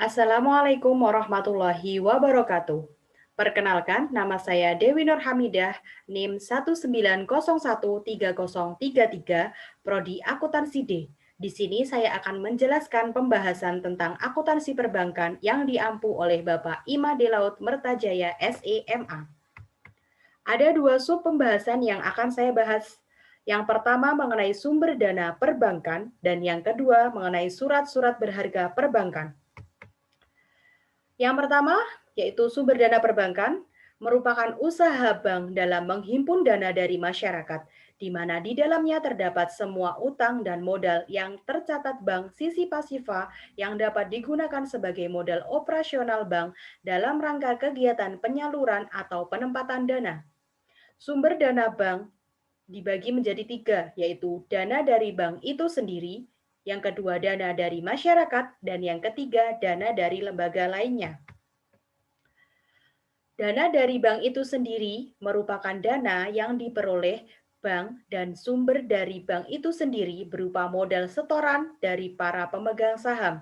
Assalamualaikum warahmatullahi wabarakatuh. Perkenalkan, nama saya Dewi Nur Hamidah, NIM 1901333, Prodi Akuntansi D. Di sini saya akan menjelaskan pembahasan tentang akuntansi perbankan yang diampu oleh Bapak Imade Laut Mertajaya SEMA. Ada dua sub pembahasan yang akan saya bahas. Yang pertama mengenai sumber dana perbankan dan yang kedua mengenai surat-surat berharga perbankan. Yang pertama, yaitu sumber dana perbankan, merupakan usaha bank dalam menghimpun dana dari masyarakat, di mana di dalamnya terdapat semua utang dan modal yang tercatat bank sisi pasifa yang dapat digunakan sebagai modal operasional bank dalam rangka kegiatan penyaluran atau penempatan dana. Sumber dana bank dibagi menjadi tiga, yaitu dana dari bank itu sendiri, yang kedua dana dari masyarakat, dan yang ketiga dana dari lembaga lainnya. Dana dari bank itu sendiri merupakan dana yang diperoleh bank dan sumber dari bank itu sendiri berupa modal setoran dari para pemegang saham.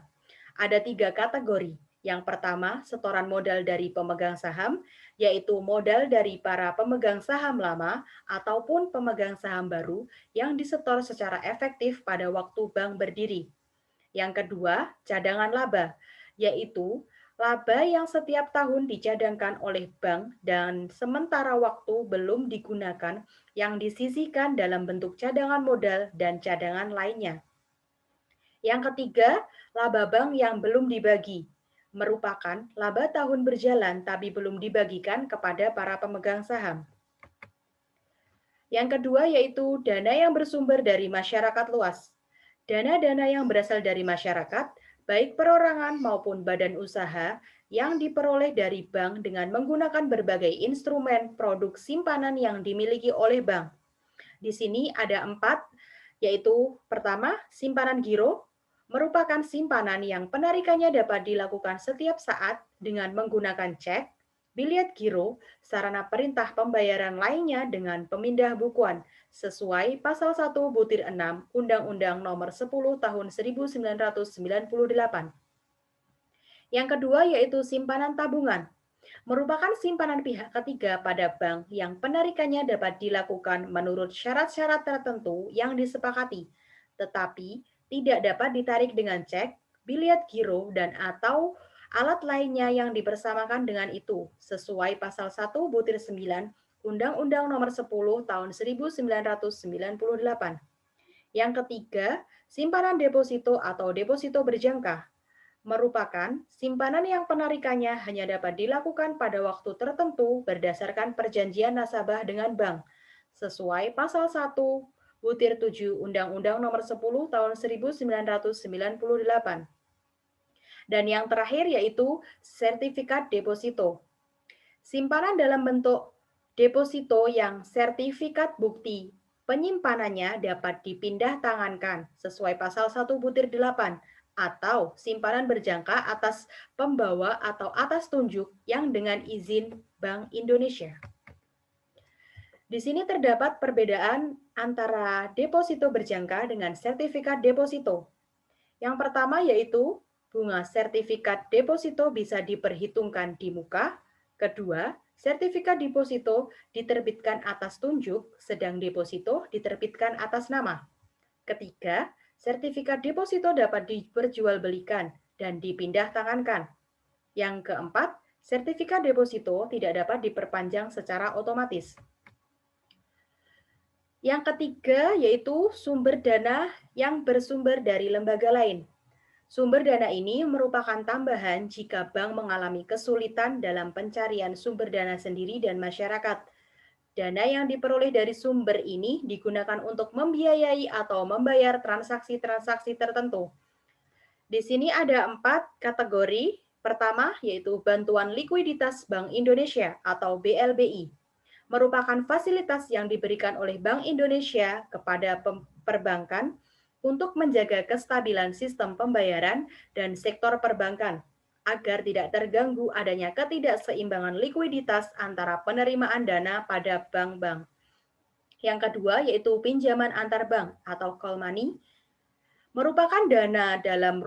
Ada tiga kategori. Yang pertama, setoran modal dari pemegang saham, yaitu modal dari para pemegang saham lama ataupun pemegang saham baru yang disetor secara efektif pada waktu bank berdiri. Yang kedua, cadangan laba, yaitu laba yang setiap tahun dicadangkan oleh bank dan sementara waktu belum digunakan yang disisihkan dalam bentuk cadangan modal dan cadangan lainnya. Yang ketiga, laba bank yang belum dibagi, merupakan laba tahun berjalan tapi belum dibagikan kepada para pemegang saham. Yang kedua yaitu dana yang bersumber dari masyarakat luas. Dana-dana yang berasal dari masyarakat, baik perorangan maupun badan usaha, yang diperoleh dari bank dengan menggunakan berbagai instrumen produk simpanan yang dimiliki oleh bank. Di sini ada 4, yaitu pertama, simpanan giro, merupakan simpanan yang penarikannya dapat dilakukan setiap saat dengan menggunakan cek, biliet giro, sarana perintah pembayaran lainnya dengan pemindah bukuan, sesuai pasal 1 butir 6 Undang-Undang Nomor 10 Tahun 1998. Yang kedua yaitu simpanan tabungan, merupakan simpanan pihak ketiga pada bank yang penarikannya dapat dilakukan menurut syarat-syarat tertentu yang disepakati, tetapi tidak dapat ditarik dengan cek, biliet giro, dan atau alat lainnya yang dipersamakan dengan itu, sesuai pasal 1 butir 9 Undang-Undang Nomor 10 Tahun 1998. Yang ketiga, simpanan deposito atau deposito berjangka, merupakan simpanan yang penarikannya hanya dapat dilakukan pada waktu tertentu berdasarkan perjanjian nasabah dengan bank, sesuai pasal 1 butir 7 Undang-Undang Nomor 10 Tahun 1998. Dan yang terakhir yaitu sertifikat deposito. Simpanan dalam bentuk deposito yang sertifikat bukti penyimpanannya dapat dipindah tangankan sesuai pasal 1 butir 8 atau simpanan berjangka atas pembawa atau atas tunjuk yang dengan izin Bank Indonesia. Di sini terdapat perbedaan antara deposito berjangka dengan sertifikat deposito. Yang pertama yaitu bunga sertifikat deposito bisa diperhitungkan di muka. Kedua, sertifikat deposito diterbitkan atas tunjuk, sedang deposito diterbitkan atas nama. Ketiga, sertifikat deposito dapat diperjualbelikan dan dipindah tangankan. Yang keempat, sertifikat deposito tidak dapat diperpanjang secara otomatis. Yang ketiga yaitu sumber dana yang bersumber dari lembaga lain. Sumber dana ini merupakan tambahan jika bank mengalami kesulitan dalam pencarian sumber dana sendiri dan masyarakat. Dana yang diperoleh dari sumber ini digunakan untuk membiayai atau membayar transaksi-transaksi tertentu. Di sini ada 4 kategori. Pertama yaitu bantuan likuiditas Bank Indonesia atau BLBI. Merupakan fasilitas yang diberikan oleh Bank Indonesia kepada perbankan untuk menjaga kestabilan sistem pembayaran dan sektor perbankan agar tidak terganggu adanya ketidakseimbangan likuiditas antara penerimaan dana pada bank-bank. Yang kedua yaitu pinjaman antar bank atau call money, merupakan dana dalam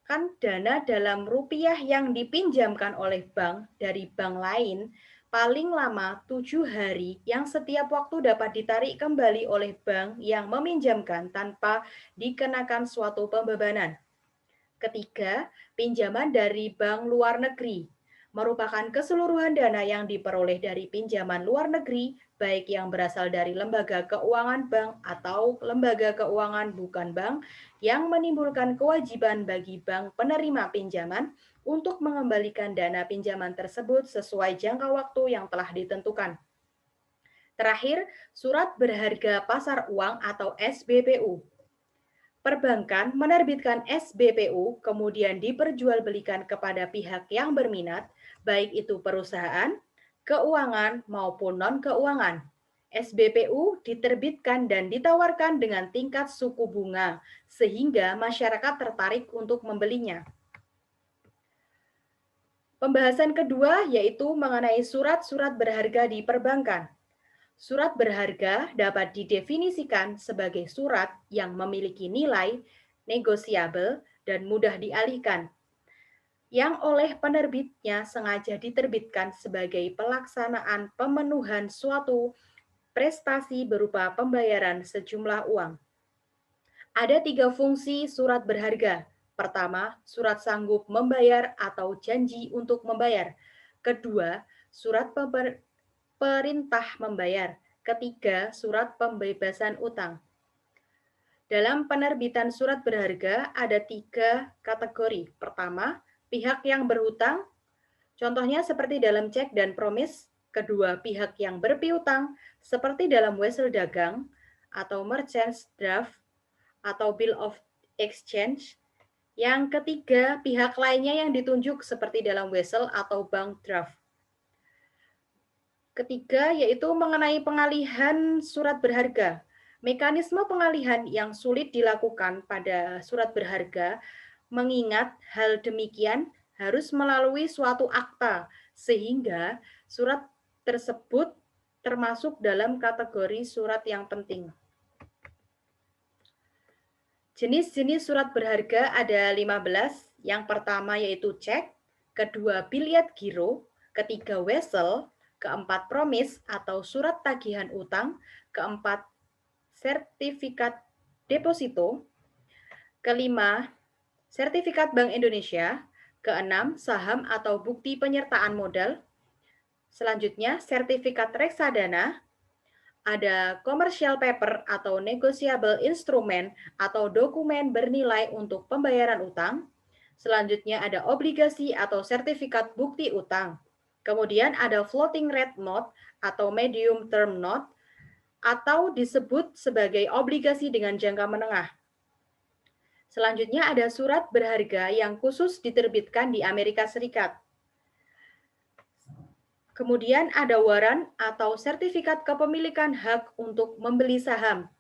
Kan dana dalam rupiah yang dipinjamkan oleh bank dari bank lain paling lama 7 hari yang setiap waktu dapat ditarik kembali oleh bank yang meminjamkan tanpa dikenakan suatu pembebanan. Ketiga, pinjaman dari bank luar negeri merupakan keseluruhan dana yang diperoleh dari pinjaman luar negeri, baik yang berasal dari lembaga keuangan bank atau lembaga keuangan bukan bank, yang menimbulkan kewajiban bagi bank penerima pinjaman untuk mengembalikan dana pinjaman tersebut sesuai jangka waktu yang telah ditentukan. Terakhir, surat berharga pasar uang atau SBPU. Perbankan menerbitkan SBPU kemudian diperjualbelikan kepada pihak yang berminat, baik itu perusahaan, keuangan, maupun non-keuangan. SBPU diterbitkan dan ditawarkan dengan tingkat suku bunga, sehingga masyarakat tertarik untuk membelinya. Pembahasan kedua yaitu mengenai surat-surat berharga di perbankan. Surat berharga dapat didefinisikan sebagai surat yang memiliki nilai negosiabel dan mudah dialihkan, yang oleh penerbitnya sengaja diterbitkan sebagai pelaksanaan pemenuhan suatu prestasi berupa pembayaran sejumlah uang. Ada 3 fungsi surat berharga. Pertama, surat sanggup membayar atau janji untuk membayar. Kedua, surat perintah membayar. Ketiga, surat pembebasan utang. Dalam penerbitan surat berharga ada 3 kategori. Pertama, pihak yang berhutang, contohnya seperti dalam cek dan promis. Kedua, pihak yang berpiutang, seperti dalam wesel dagang atau merchant draft atau bill of exchange. Yang ketiga, pihak lainnya yang ditunjuk seperti dalam wesel atau bank draft. Ketiga, yaitu mengenai pengalihan surat berharga. Mekanisme pengalihan yang sulit dilakukan pada surat berharga, mengingat hal demikian harus melalui suatu akta, sehingga surat tersebut termasuk dalam kategori surat yang penting. Jenis-jenis surat berharga ada 15. Yang pertama yaitu cek, kedua biliet giro, ketiga wesel, keempat promis atau surat tagihan utang, keempat sertifikat deposito, kelima sertifikat Bank Indonesia, keenam saham atau bukti penyertaan modal, selanjutnya sertifikat reksadana, ada commercial paper atau negotiable instrument atau dokumen bernilai untuk pembayaran utang. Selanjutnya ada obligasi atau sertifikat bukti utang. Kemudian ada floating rate note atau medium term note atau disebut sebagai obligasi dengan jangka menengah. Selanjutnya ada surat berharga yang khusus diterbitkan di Amerika Serikat. Kemudian ada waran atau sertifikat kepemilikan hak untuk membeli saham.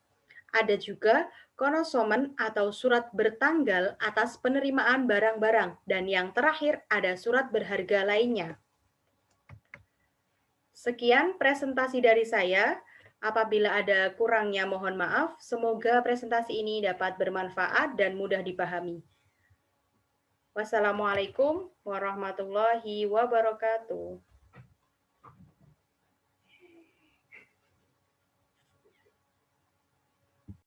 Ada juga konsumen atau surat bertanggal atas penerimaan barang-barang. Dan yang terakhir ada surat berharga lainnya. Sekian presentasi dari saya. Apabila ada kurangnya mohon maaf. Semoga presentasi ini dapat bermanfaat dan mudah dipahami. Wassalamualaikum warahmatullahi wabarakatuh.